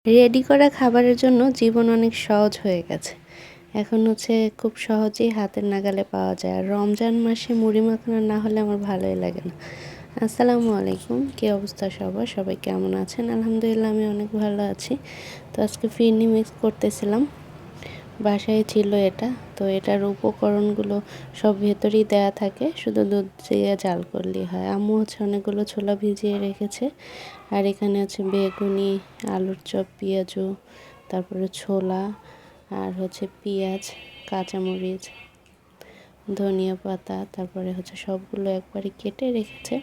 Ready করা খাবারের জন্য জীবন অনেক সহজ হয়ে গেছে। এখন খুব সহজেই হাতের নাগালে পাওয়া যায়। আর রমজান মাসে মুড়ি মাখানো না হলে আমার ভালোই লাগে না। আসসালামু আলাইকুম, কী অবস্থা সবার? সবাই কেমন আছেন? আলহামদুলিল্লাহ আমি অনেক ভালো আছি। তো আজকে ফিরনি মিক্স করতেছিলাম, বাসায় ছিল এটা। তো এটার উপকরণগুলো সব ভেতরেই দেয়া থাকে, শুধু দুধ দিয়ে জাল করলেই হয়। আম্মু অনেকগুলো ছোলা ভিজিয়ে রেখেছে। আর এখানে বেগুনি, আলুর চপ, পেঁয়াজু, তারপরে ছোলা, আর পেঁয়াজ, কাঁচামরিচ, ধনিয়া পাতা, তারপরে সবগুলো একবারে কেটে রেখেছে।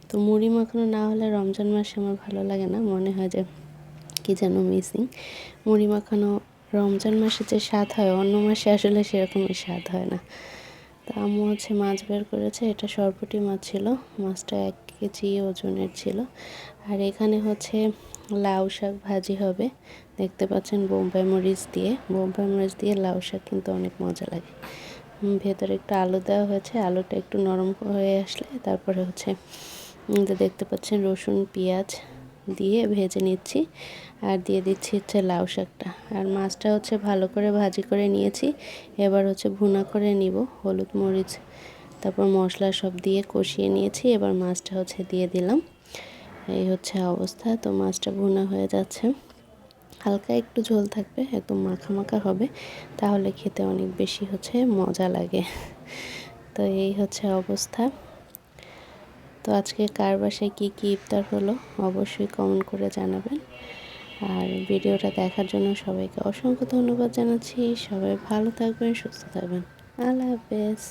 তো মুড়ি মাখানো না হলে রমজান মাসে আমার ভালো লাগে না, মনে হয় যে কী যেন মিসিং। মুড়ি মাখানো রমজান মাসে যে স্বাদ হয়, অন্য মাসে আসলে সেরকমই স্বাদ হয় না। তো আম্মু মাছ বের করেছে, এটা সরপুঁটি মাছ ছিল। মাছটা 1 কেজি ওজনের ছিল। আর এখানে লাউ শাক ভাজি হবে। দেখতে পাচ্ছেন বোম্বাই মরিচ দিয়ে লাউ শাক কিন্তু অনেক মজা লাগে। ভেতরে একটু আলু দেওয়া হয়েছে, আলুটা একটু নরম হয়ে আসলে তারপরে দেখতে পাচ্ছেন রসুন পেঁয়াজ দিয়ে ভেজে নিচ্ছি। আর দিয়ে দিচ্ছি লাউ শাকটা। আর মাছটা ভালো করে ভাজি করে নিয়েছি। এবার ভুনা করে নিব, হলুদ মরিচ তারপর মশলা সব দিয়ে কষিয়ে নিয়েছি। এবার মাছটা দিয়ে দিলাম। এই অবস্থা। তো মাছটা ভুনা হয়ে যাচ্ছে, হালকা একটু ঝোল থাকবে, একদম মাখা মাখা হবে, তাহলে খেতে অনেক বেশি মজা লাগে। তো এই অবস্থা। তো আজকে কার বাসায় কী কী ইফতার হলো অবশ্যই কমেন্ট করে জানাবেন। আর ভিডিওটা দেখার জন্য সবাইকে অসংখ্য ধন্যবাদ জানাচ্ছি। সবাই ভালো থাকবেন, সুস্থ থাকবেন। আল্লাহ হাফেজ।